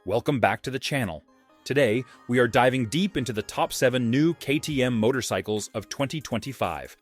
Welcome back to the channel. Today, we are diving deep into the top 7 new KTM motorcycles of 2025.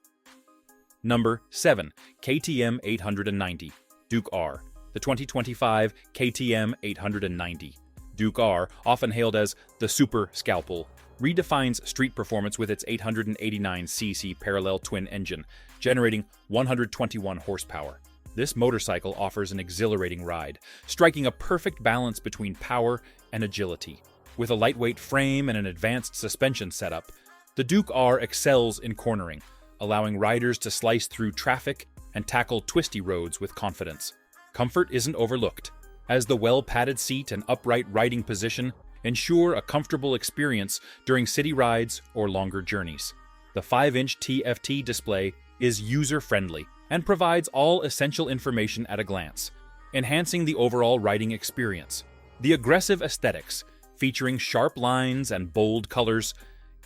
Number 7. KTM 890 Duke R. The 2025 KTM 890 Duke R, often hailed as the Super Scalpel, redefines street performance with its 889cc parallel twin engine, generating 121 horsepower. This motorcycle offers an exhilarating ride, striking a perfect balance between power and agility. With a lightweight frame and an advanced suspension setup, the Duke R excels in cornering, allowing riders to slice through traffic and tackle twisty roads with confidence. Comfort isn't overlooked, as the well-padded seat and upright riding position ensure a comfortable experience during city rides or longer journeys. The 5-inch TFT display is user-friendly and provides all essential information at a glance, enhancing the overall riding experience. The aggressive aesthetics, featuring sharp lines and bold colors,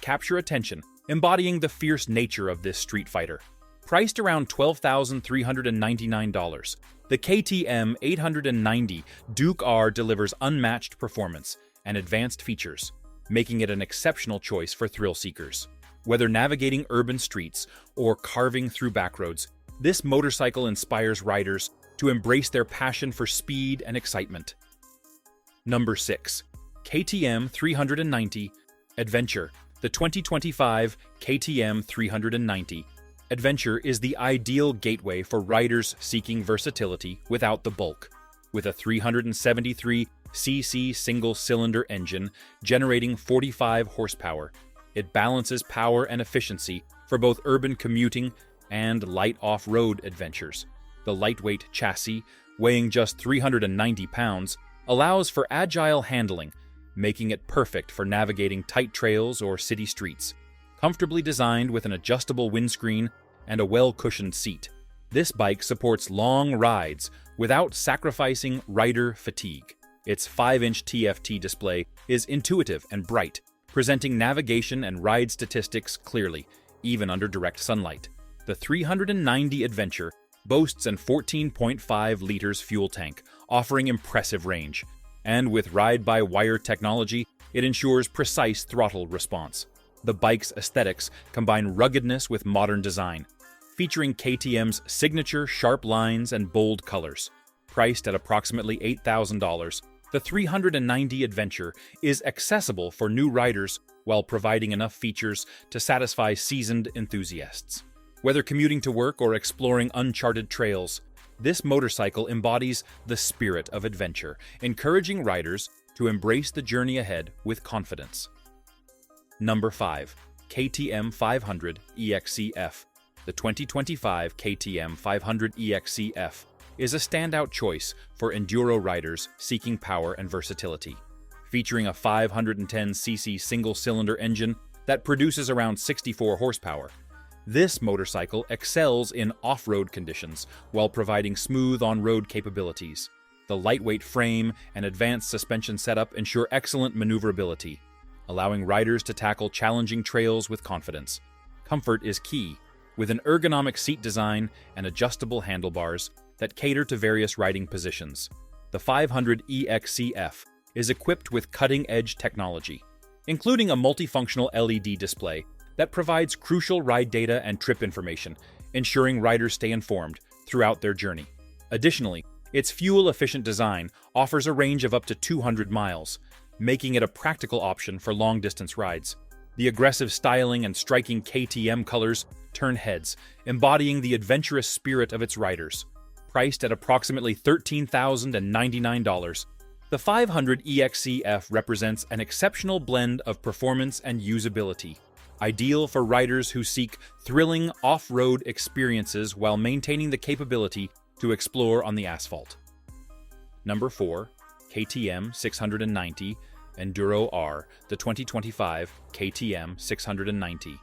capture attention, embodying the fierce nature of this street fighter. Priced around $12,399, the KTM 890 Duke R delivers unmatched performance and advanced features, making it an exceptional choice for thrill seekers. Whether navigating urban streets or carving through backroads, this motorcycle inspires riders to embrace their passion for speed and excitement. Number 6. KTM 390 Adventure. The 2025 KTM 390 Adventure is the ideal gateway for riders seeking versatility without the bulk. With a 373cc single-cylinder engine generating 45 horsepower, it balances power and efficiency for both urban commuting and light off-road adventures. The lightweight chassis, weighing just 390 pounds, allows for agile handling, making it perfect for navigating tight trails or city streets. Comfortably designed with an adjustable windscreen and a well-cushioned seat, this bike supports long rides without sacrificing rider fatigue. Its 5-inch TFT display is intuitive and bright, presenting navigation and ride statistics clearly, even under direct sunlight. The 390 Adventure boasts an 14.5 liters fuel tank, offering impressive range. And with ride-by-wire technology, it ensures precise throttle response. The bike's aesthetics combine ruggedness with modern design, featuring KTM's signature sharp lines and bold colors. Priced at approximately $8,000, the 390 Adventure is accessible for new riders while providing enough features to satisfy seasoned enthusiasts. Whether commuting to work or exploring uncharted trails, this motorcycle embodies the spirit of adventure, encouraging riders to embrace the journey ahead with confidence. Number 5. KTM 500 EXC-F. The 2025 KTM 500 EXC-F is a standout choice for enduro riders seeking power and versatility. Featuring a 510cc single-cylinder engine that produces around 64 horsepower, this motorcycle excels in off-road conditions while providing smooth on-road capabilities. The lightweight frame and advanced suspension setup ensure excellent maneuverability, allowing riders to tackle challenging trails with confidence. Comfort is key, with an ergonomic seat design and adjustable handlebars that cater to various riding positions. The 500 EXC-F is equipped with cutting-edge technology, including a multifunctional LED display that provides crucial ride data and trip information, ensuring riders stay informed throughout their journey. Additionally, its fuel-efficient design offers a range of up to 200 miles, making it a practical option for long-distance rides. The aggressive styling and striking KTM colors turn heads, embodying the adventurous spirit of its riders. Priced at approximately $13,099, the 500 EXC-F represents an exceptional blend of performance and usability, ideal for riders who seek thrilling off-road experiences while maintaining the capability to explore on the asphalt. Number 4. KTM 690 Enduro R. The 2025 KTM 690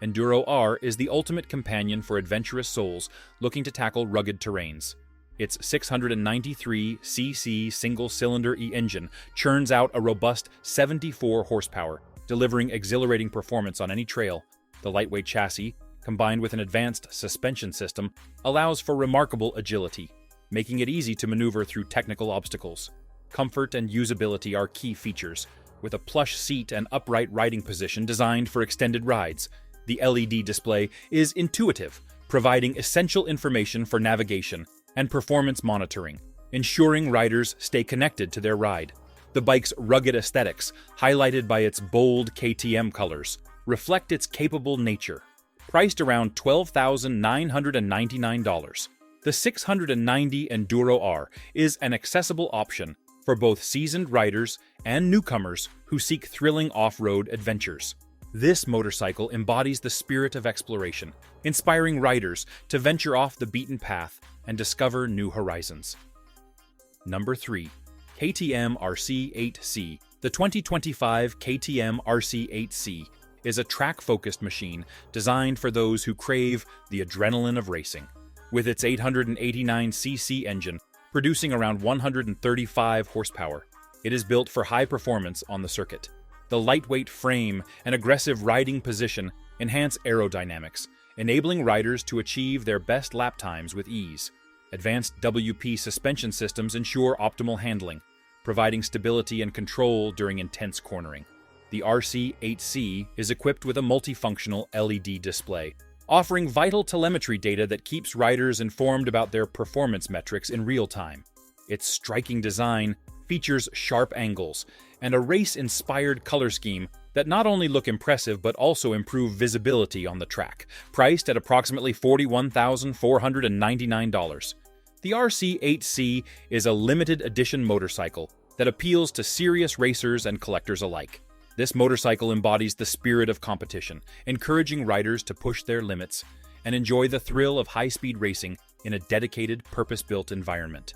Enduro R is the ultimate companion for adventurous souls looking to tackle rugged terrains. Its 693cc single-cylinder engine churns out a robust 74 horsepower, delivering exhilarating performance on any trail. The lightweight chassis, combined with an advanced suspension system, allows for remarkable agility, making it easy to maneuver through technical obstacles. Comfort and usability are key features, with a plush seat and upright riding position designed for extended rides. The LED display is intuitive, providing essential information for navigation and performance monitoring, ensuring riders stay connected to their ride. The bike's rugged aesthetics, highlighted by its bold KTM colors, reflect its capable nature. Priced around $12,999, the 690 Enduro R is an accessible option for both seasoned riders and newcomers who seek thrilling off-road adventures. This motorcycle embodies the spirit of exploration, inspiring riders to venture off the beaten path and discover new horizons. Number 3. KTM RC8C. The 2025 KTM RC8C is a track-focused machine designed for those who crave the adrenaline of racing. With its 889cc engine producing around 135 horsepower, it is built for high performance on the circuit. The lightweight frame and aggressive riding position enhance aerodynamics, enabling riders to achieve their best lap times with ease. Advanced WP suspension systems ensure optimal handling, providing stability and control during intense cornering. The RC8C is equipped with a multifunctional LED display, offering vital telemetry data that keeps riders informed about their performance metrics in real time. Its striking design features sharp angles and a race-inspired color scheme that not only look impressive but also improve visibility on the track. Priced at approximately $41,499, the RC8C is a limited edition motorcycle that appeals to serious racers and collectors alike. This motorcycle embodies the spirit of competition, encouraging riders to push their limits and enjoy the thrill of high-speed racing in a dedicated, purpose-built environment.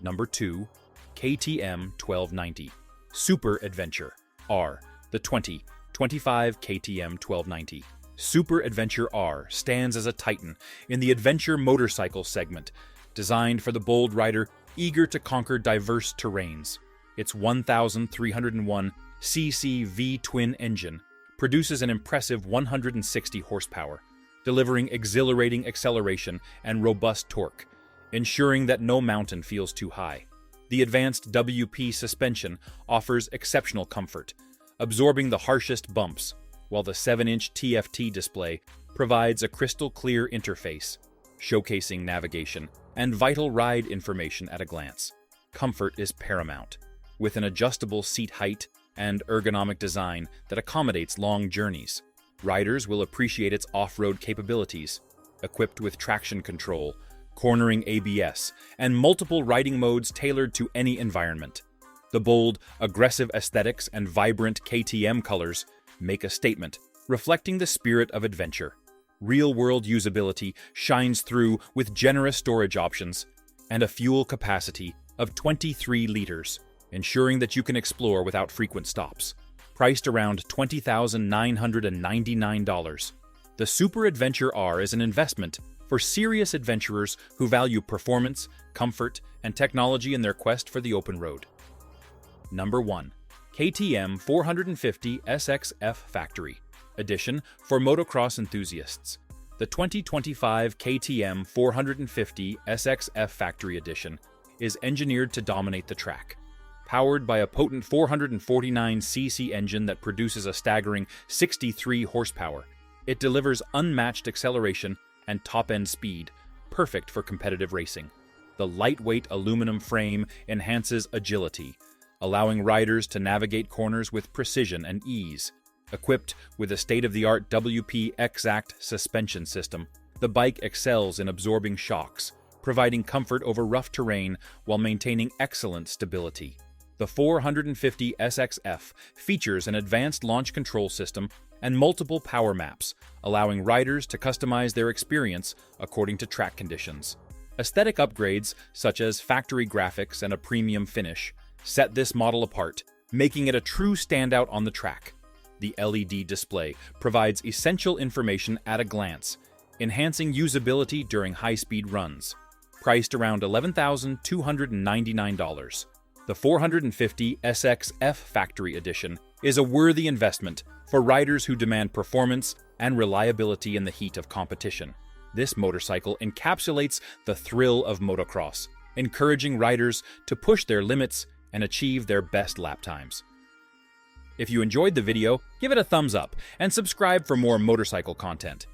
Number 2. KTM 1290. Super Adventure R. The 2025 KTM 1290. Super Adventure R stands as a titan in the adventure motorcycle segment, designed for the bold rider eager to conquer diverse terrains. Its 1,301cc V-twin engine produces an impressive 160 horsepower, delivering exhilarating acceleration and robust torque, ensuring that no mountain feels too high. The advanced WP suspension offers exceptional comfort, absorbing the harshest bumps, while the 7-inch TFT display provides a crystal-clear interface, showcasing navigation and vital ride information at a glance. Comfort is paramount, with an adjustable seat height and ergonomic design that accommodates long journeys. Riders will appreciate its off-road capabilities, equipped with traction control, cornering ABS, and multiple riding modes tailored to any environment. The bold, aggressive aesthetics and vibrant KTM colors make a statement, reflecting the spirit of adventure. Real-world usability shines through with generous storage options and a fuel capacity of 23 liters, ensuring that you can explore without frequent stops. Priced around $20,999, the Super Adventure R is an investment for serious adventurers who value performance, comfort, and technology in their quest for the open road. Number 1. KTM 450 SXF Factory Edition for motocross enthusiasts. The 2025 KTM 450 SXF Factory Edition is engineered to dominate the track. Powered by a potent 449cc engine that produces a staggering 63 horsepower, it delivers unmatched acceleration and top-end speed, perfect for competitive racing. The lightweight aluminum frame enhances agility, allowing riders to navigate corners with precision and ease. Equipped with a state-of-the-art WP Exact suspension system, the bike excels in absorbing shocks, providing comfort over rough terrain while maintaining excellent stability. The 450 SXF features an advanced launch control system and multiple power maps, allowing riders to customize their experience according to track conditions. Aesthetic upgrades, such as factory graphics and a premium finish, set this model apart, making it a true standout on the track. The LED display provides essential information at a glance, enhancing usability during high-speed runs. Priced around $11,299, the 450 SXF Factory Edition is a worthy investment for riders who demand performance and reliability in the heat of competition. This motorcycle encapsulates the thrill of motocross, encouraging riders to push their limits and achieve their best lap times. If you enjoyed the video, give it a thumbs up and subscribe for more motorcycle content.